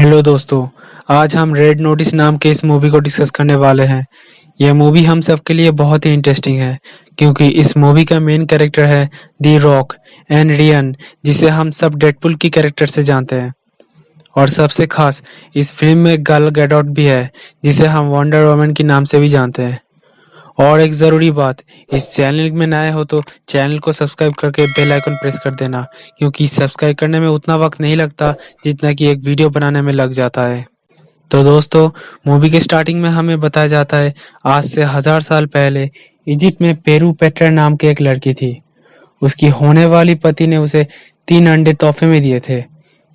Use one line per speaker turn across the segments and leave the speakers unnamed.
Hello दोस्तों, आज हम रेड नोटिस नाम के इस मूवी को डिस्कस करने वाले हैं। यह मूवी हम सबके लिए बहुत ही इंटरेस्टिंग है क्योंकि इस मूवी का मेन कैरेक्टर है दी रॉक एंड रियन, जिसे हम सब डेडपुल की कैरेक्टर से जानते हैं। और सबसे खास इस फिल्म में गल गैडोट भी है, जिसे हम वंडर वुमन के नाम से भी जानते हैं। और एक ज़रूरी बात, इस चैनल में नए हो तो चैनल को सब्सक्राइब करके बेल आइकन प्रेस कर देना, क्योंकि सब्सक्राइब करने में उतना वक्त नहीं लगता जितना कि एक वीडियो बनाने में लग जाता है। तो दोस्तों, मूवी के स्टार्टिंग में हमें बताया जाता है आज से 1000 साल पहले इजिप्ट में पेरू पेट्रा नाम की एक लड़की थी। उसकी होने वाली पति ने उसे 3 अंडे तोहफे में दिए थे।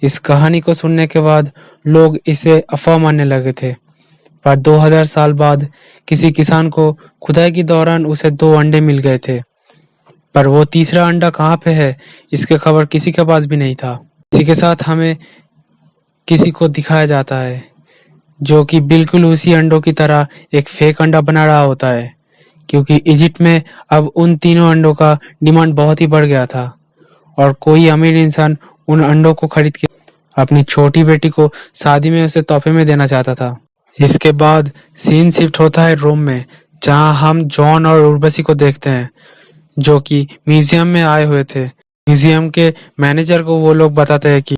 इस कहानी को सुनने के बाद लोग इसे अफवाह मानने लगे थे, पर 2000 साल बाद किसी किसान को खुदाई के दौरान उसे 2 अंडे मिल गए थे। पर वो तीसरा अंडा कहाँ पे है, इसकी खबर किसी के पास भी नहीं था। इसी के साथ हमें किसी को दिखाया जाता है जो कि बिल्कुल उसी अंडों की तरह एक फेक अंडा बना रहा होता है, क्योंकि इजिप्ट में अब उन तीनों अंडों का डिमांड बहुत ही बढ़ गया था और कोई अमीर इंसान उन अंडों को खरीद के अपनी छोटी बेटी को शादी में उसे तोहफे में देना चाहता था। इसके बाद सीन शिफ्ट होता है रोम में, जहां हम जॉन और उर्वशी को देखते हैं जो कि म्यूजियम में आए हुए थे। म्यूजियम के मैनेजर को वो लोग बताते हैं कि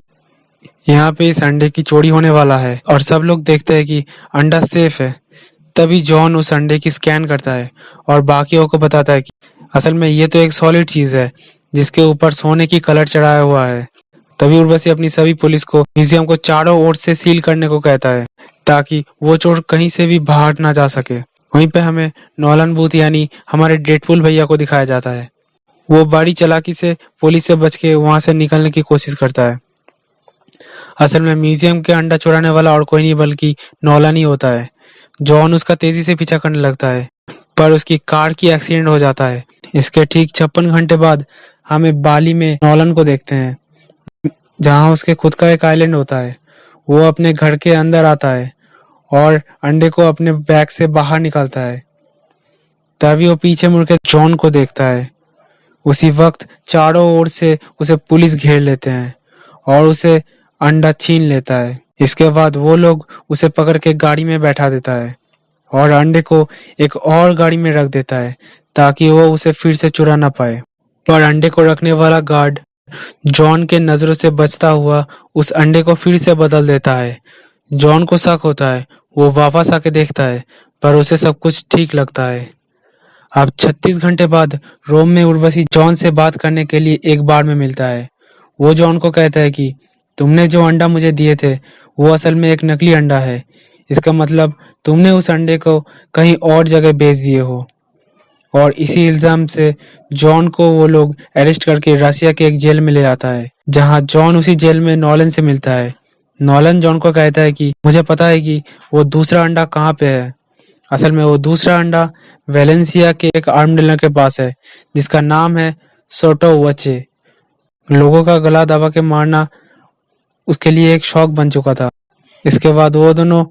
यहाँ पे इस अंडे की चोरी होने वाला है और सब लोग देखते हैं कि अंडा सेफ है। तभी जॉन उस अंडे की स्कैन करता है और बाकियों को बताता है कि असल में ये तो एक सॉलिड चीज है जिसके ऊपर सोने की कलर चढ़ाया हुआ है। तभी उर्वशी अपनी सभी पुलिस को म्यूजियम को चारों ओर से सील करने को कहता है ताकि वो चोर कहीं से भी बाहर ना जा सके। वहीं पे हमें नॉलन बूथ यानी हमारे डेडपुल भैया को दिखाया जाता है। वो बड़ी चालाकी से पुलिस से बच के वहां से निकलने की कोशिश करता है। असल में म्यूजियम के अंडा चुराने वाला और कोई नहीं बल्कि नॉलन ही होता है। जॉन उसका तेजी से पीछा करने लगता है, पर उसकी कार की एक्सीडेंट हो जाता है। इसके ठीक 56 घंटे बाद हमें बाली में नॉलन को देखते हैं, जहां उसके खुद का एक आइलैंड होता है। वो अपने घर के अंदर आता है और अंडे को अपने बैग से बाहर निकालता है। तभी वो पीछे मुड़ के जॉन को देखता है। उसी वक्त चारों ओर से उसे पुलिस घेर लेते हैं और उसे अंडा छीन लेता है। इसके बाद वो लोग उसे पकड़ के गाड़ी में बैठा देता है और अंडे को एक और गाड़ी में रख देता है ताकि वो उसे फिर से चुरा ना पाए। पर अंडे को रखने वाला गार्ड जॉन के नजरों से बचता हुआ उस अंडे को फिर से बदल देता है। जॉन को शक होता है, वो वापस आके देखता है, पर उसे सब कुछ ठीक लगता है। अब 36 घंटे बाद रोम में उर्वशी जॉन से बात करने के लिए एक बार में मिलता है। वो जॉन को कहता है कि तुमने जो अंडा मुझे दिए थे वो असल में एक नकली अंडा है। इसका मतलब तुमने उस अंडे को कहीं और जगह बेच दिए हो। और इसी इल्जाम से जॉन को वो लोग अरेस्ट करके रसिया के एक जेल में ले जाता है, जहां जॉन उसी जेल में नॉलन से मिलता है। नॉलन जॉन को कहता है कि मुझे पता है कि वो दूसरा अंडा कहाँ पे है। असल में वो दूसरा अंडा वेलेंसिया के एक आर्म डीलर के पास है, जिसका नाम है सोटो वचे। लोगों का गला दबा के मारना उसके लिए एक शौक बन चुका था। इसके बाद वो दोनों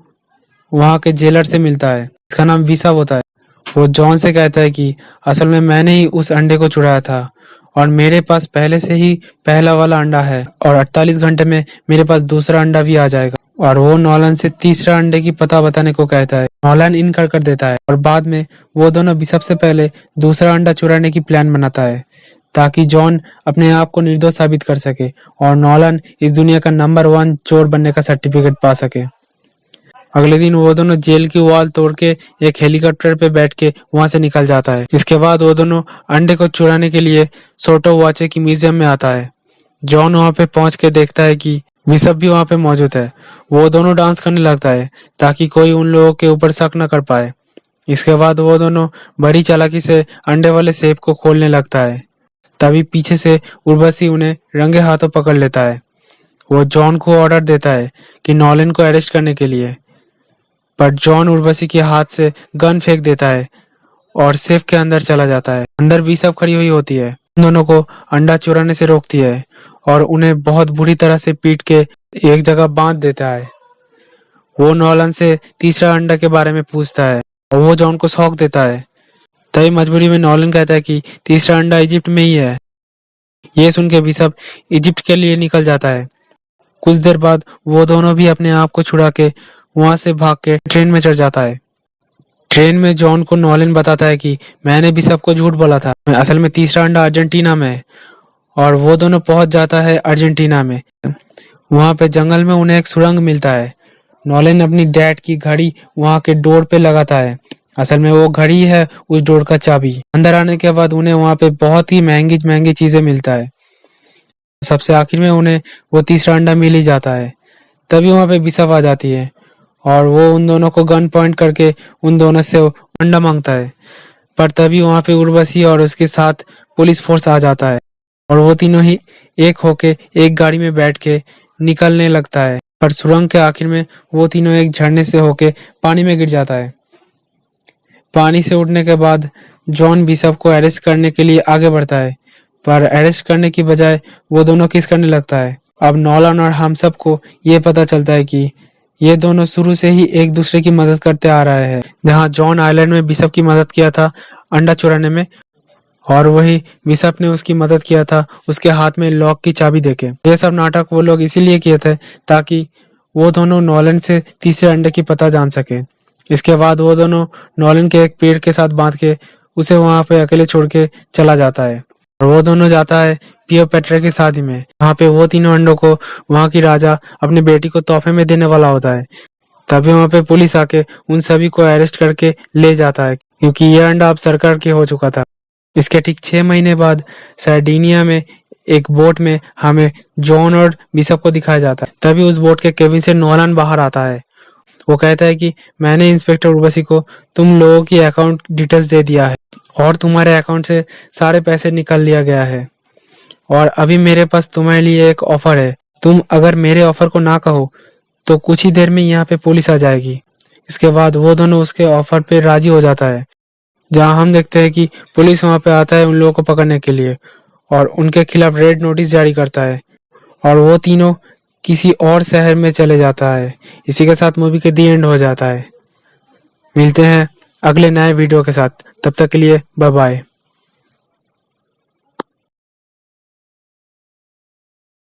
वहां के जेलर से मिलता है, इसका नाम विसा होता है। वो जॉन से कहता है कि असल में मैंने ही उस अंडे को चुराया था और मेरे पास पहले से ही पहला वाला अंडा है और 48 घंटे में मेरे पास दूसरा अंडा भी आ जाएगा। और वो नॉलन से तीसरा अंडे की पता बताने को कहता है। नॉलन इनकार कर देता है और बाद में वो दोनों भी सबसे पहले दूसरा अंडा चुराने की प्लान बनाता है ताकि जॉन अपने आप को निर्दोष साबित कर सके और नॉलन इस दुनिया का नंबर 1 चोर बनने का सर्टिफिकेट पा सके। अगले दिन वो दोनों जेल की वॉल तोड़ के एक हेलीकॉप्टर पे बैठ के वहां से निकल जाता है। इसके बाद वो दोनों अंडे को चुराने के लिए सोटो वाचे की म्यूजियम में आता है। जॉन वहां पे पहुंच के देखता है कि बिशप भी वहां पे मौजूद है। वो दोनों डांस करने लगता है ताकि कोई उन लोगों के ऊपर शक न कर पाए। इसके बाद वो दोनों बड़ी चालाकी से अंडे वाले सेफ को खोलने लगता है। तभी पीछे से उर्वशी उन्हें रंगे हाथों पकड़ लेता है। वो जॉन को ऑर्डर देता है कि नॉलन को अरेस्ट करने के लिए, पर जॉन उर्वशी के हाथ से गन फेंक देता है और सेफ के अंदर चला जाता है। अंदर बिशप खड़ी हुई होती है, उन दोनों को अंडा चुराने से रोकती है और उन्हें बहुत बुरी तरह से पीट के एक जगह बांध देता है। वो नॉलन से तीसरा अंडा के बारे में पूछता है और वो जॉन को शॉक देता है। तभी मजबूरी में नॉलन कहता है कि तीसरा अंडा इजिप्ट में ही है। ये सुन के बिशप इजिप्ट के लिए निकल जाता है। कुछ देर बाद वो दोनों भी अपने आप को छुड़ा के वहां से भाग के ट्रेन में चढ़ जाता है। ट्रेन में जॉन को नॉलन बताता है कि मैंने भी सबको झूठ बोला था, असल में तीसरा अंडा अर्जेंटीना में है। और वो दोनों पहुंच जाता है अर्जेंटीना में। वहां पे जंगल में उन्हें एक सुरंग मिलता है। नॉलन अपनी डैड की घड़ी वहां के डोर पे लगाता है। असल में वो घड़ी है उस डोर का चाबी। अंदर आने के बाद उन्हें वहां पे बहुत ही महंगी महंगी चीजें मिलता है। सबसे आखिर में उन्हें वो तीसरा अंडा मिल ही जाता है। तभी वहां पे बिशप आ जाती है और वो उन दोनों को गन पॉइंट करके उन दोनों से वो अंडा मांगता है। पर तभी वहां पे उर्वशी और उसके साथ पुलिस फोर्स आ जाता है और वो तीनों ही एक होके एक गाड़ी में बैठ के निकलने लगता है। पर सुरंग के आखिर में वो तीनों एक झरने से होके पानी में गिर जाता है। पानी से उठने के बाद जॉन बिशप को अरेस्ट करने के लिए आगे बढ़ता है, पर अरेस्ट करने की बजाय वो दोनों किस करने लगता है। अब नॉलन और हम सब को ये पता चलता है कि ये दोनों शुरू से ही एक दूसरे की मदद करते आ रहे हैं। जहाँ जॉन आइलैंड में बिशप की मदद किया था अंडा चुराने में, और वही बिशप ने उसकी मदद किया था उसके हाथ में लॉक की चाबी देके। ये सब नाटक वो लोग इसीलिए किए थे ताकि वो दोनों नॉलन से तीसरे अंडे की पता जान सके। इसके बाद वो दोनों नॉलन के एक पेड़ के साथ बांध के उसे वहां पे अकेले छोड़ के चला जाता है और वो दोनों जाता है क्लियोपेट्रा की शादी में। वहां पे वो तीनों अंडों को वहां की राजा अपनी बेटी को तोहफे में देने वाला होता है। तभी वहां पे पुलिस आके उन सभी को अरेस्ट करके ले जाता है, क्योंकि ये अंडा अब सरकार के हो चुका था। इसके ठीक 6 महीने बाद सार्डिनिया में एक बोट में हमें जॉन और बिशप को दिखाया जाता है। तभी उस बोट के केबिन से नॉलन बाहर आता है। वो कहता है कि मैंने इंस्पेक्टर उर्वशी को तुम लोगों की अकाउंट डिटेल्स दे दिया है और तुम्हारे अकाउंट से सारे पैसे निकाल लिया गया है, और अभी मेरे पास तुम्हारे लिए एक ऑफर है। तुम अगर मेरे ऑफर को ना कहो तो कुछ ही देर में यहाँ पे पुलिस आ जाएगी। इसके बाद वो दोनों उसके ऑफर पे राजी हो जाता है, जहाँ हम देखते हैं कि पुलिस वहां पे आता है उन लोगों को पकड़ने के लिए और उनके खिलाफ रेड नोटिस जारी करता है और वो तीनों किसी और शहर में चले जाता है। इसी के साथ मूवी के दी एंड हो जाता है। मिलते हैं अगले नए वीडियो के साथ, तब तक के लिए बाय बाय।